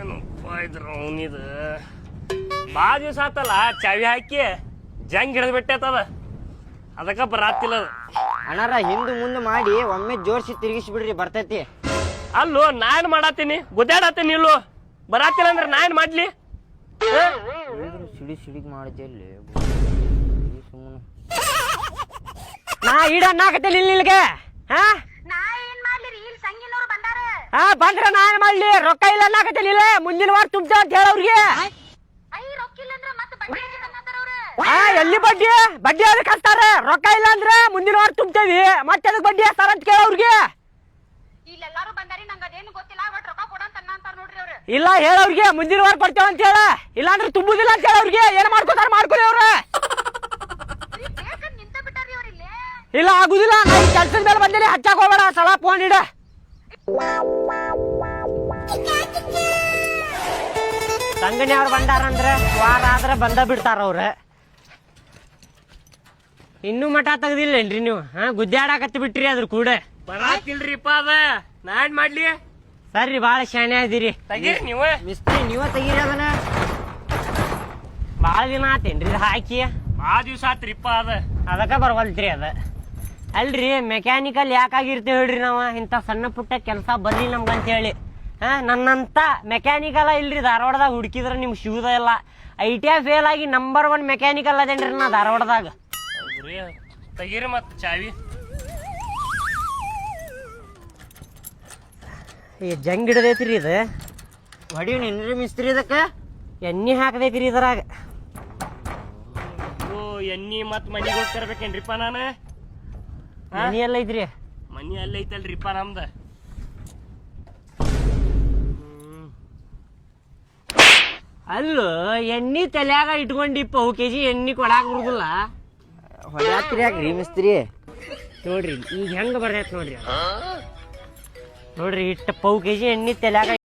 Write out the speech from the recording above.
ಏನಪ್ಪ ಇದ್ರ ಅವನಿದ ಭಾಳ ದಿವಸ ಆತಲ್ಲ ಚಾವಿ ಹಾಕಿ ಜಂಗ್ ಹಿಡಿದು ಬಿಟ್ಟೈತದ ಅದಕ್ಕೆ ಬರಾತಿಲ್ಲ ಅದು. ಅಣ್ಣಾರ ಹಿಂದ್ ಮುಂದೆ ಮಾಡಿ ಒಮ್ಮೆ ಜೋಡ್ಸಿ ತಿರುಗಿಸ್ಬಿಡ್ರಿ ಬರ್ತೈತಿ. ಅಲ್ಲೋ ನಾನ್ ಮಾಡತ್ತೀನಿ ಗುದ್ದಾಡತ್ತೀನಿ ಇಲ್ಲೋ ಬರಾತಿಲ್ಲ ಅಂದ್ರೆ ನಾ ಏನ್ ಮಾಡ್ಲಿ? ಸಿಡಿ ಸಿಡಿಗ್ ಮಾಡಿದ್ದೆ ಸುಮ್ಮನೆ ನಾ ಈಡನ್ನಾಕತ್ತೇನೆ ಇಲ್ಲಿಗೆ. ಬಂದ್ರ ನಾ ಏನ್ ಮಾಡ್ಲಿ? ರೊಕ್ಕ ಇಲ್ಲ ಅನ್ನಾಕತ್ತೇನೆ ಇಲ್ಲ ಮುಂದಿನ ವಾರ ತುಂಬ್ತ ಅಂತ ಹೇಳವ್ರಿಗೆ. ಎಲ್ಲಿ ಬಡ್ಡಿ ಬಡ್ಡಿ ಅದಕ್ಕೆ ಹಚ್ತಾರ. ರೊಕ್ಕ ಇಲ್ಲ ಅಂದ್ರೆ ಮುಂದಿನ ವಾರ ತುಂಬ್ತೇವಿ ಮತ್ತೆ ಅದಕ್ಕೆ ಬಡ್ಡಿ ಹಚ್ತಾರ ಅಂತ ಕೇಳವ್ರಿಗೆ. ಇಲ್ಲ ಹೇಳವ್ರಿಗೆ ಮುಂದಿನ ವಾರ ಕೊಡ್ತೇವ ಅಂತ ಹೇಳ, ಇಲ್ಲಾಂದ್ರೆ ತುಂಬುದಿಲ್ಲ ಅಂತ ಹೇಳವ್ರಿಗೆ. ಏನ್ ಮಾಡ್ಕೋತಾರ ಮಾಡ್ಕೊಳ್ಳಿ ಅವ್ರ. ಇಲ್ಲ ಆಗುದಿಲ್ಲ, ನಾ ಈ ಕೆಲ್ಸದ ಮೇಲೆ ಬಂದೇನೆ. ಹಚ್ಚಾಕ್ ಹೋಗ್ಬೇಡ, ಸಲ ಫೋನ್ ಇಡ. ಸಂಗಣಿ ಅವ್ರು ಬಂದಾರಂದ್ರ ವಾರ ಆದ್ರೆ ಬಂದ ಬಿಡ್ತಾರ ಅವ್ರ. ಇನ್ನೂ ಮಠ ತೆಗ್ದಿಲ್ಲೇನ್ರಿ ನೀವು? ಗುದ್ದಾಡಕತ್ತಿ ಬಿಟ್ರಿ ಅದ್ರ ಕೂಡ. ಬರಾತಿಲ್ರಿಪ್ಪ ಅದ ನಾ ಏನ್ ಮಾಡ್ಲಿ? ಸರ್ರಿ ಬಾಳ ಶಾಣೆ ಅದೀರಿ. ತೆಗೀರಿ ನೀವ ಮಿಸ್ತ್ರಿ ನೀವ ತೆಗೀರಿ ಅದನ್ನ. ಬಾಳ ದಿನ ಆತೇನ್ರಿ ಹಾಕಿ? ಭಾಳ ದಿವ್ಸ ಆತ್ರಿಪ್ಪ ಅದ ಅದಕ್ಕ ಬರವಲ್ತ್ರಿ ಅದ. ಅಲ್ರಿ ಮೆಕ್ಯಾನಿಕಲ್ ಯಾಕಾಗಿರ್ತೇವೆ ಹೇಳ್ರಿ ನಾವ? ಇಂಥ ಸಣ್ಣ ಪುಟ್ಟ ಕೆಲಸ ಬರ್ಲಿ ನಮ್ಗಂತ ಹೇಳಿ. ನನ್ನಂತ ಮೆಕ್ಯಾನಿಕಲ್ ಇಲ್ರಿ ಧಾರವಾಡದಾಗ ಹುಡುಕಿದ್ರ ನಿಮ್ಗೆ ಸಿಗುದ ಇಲ್ಲ. ITI ಫೇಲ್ ಆಗಿ ನಂಬರ್ 1 ಮೆಕ್ಯಾನಿಕಲ್ ಅದೇನ್ರಿ ನಾ ಧಾರವಾಡದಾಗ. ತೆಗೀರಿ ಮತ್ ಚಾವಿ. ಈ ಜಂಗ್ ಹಿಡ್ದೈತ್ರಿ ಇದು. ಹೊಡಿವ್ ನಿನ್ರಿ ಮಿಸ್ತ್ರಿ ಇದಕ್ಕ ಎಣ್ಣೆ ಹಾಕದೈತ್ರಿ ಇದ್ರಾಗ. ಎಣ್ಣಿ ಮತ್ ಮನಿಗೆ ಹೋಗಿ ತರ್ಬೇಕೇನ್ರಿಪ್ಪ ನಾನು? ಮನಿ ಎಲ್ಲ ಐತ್ರಿ? ಮನಿ ಎಲ್ಲ ಐತಲ್ರಿಪ್ಪ ನಮ್ದ. ಅಲ್ಲೂ ಎಣ್ಣಿ ತಲ್ಯಾಗ ಇಟ್ಕೊಂಡಿಪ್ಪ 2 kg ಎಣ್ಣಿ ಕೊಡಾಕ್ ಬರುದಿಲ್ಲ. ಹೊಡ್ಯಾತ್ರಿ ಯಾಕ್ರಿ ಮಿಸ್ತ್ರಿ? ನೋಡ್ರಿ ಈಗ ಹೆಂಗ ಬರ್ತೈತ್ ನೋಡ್ರಿ. ನೋಡ್ರಿ ಇಟ್ಟ 2 kg ಎಣ್ಣಿ ತಲ್ಯಾಗ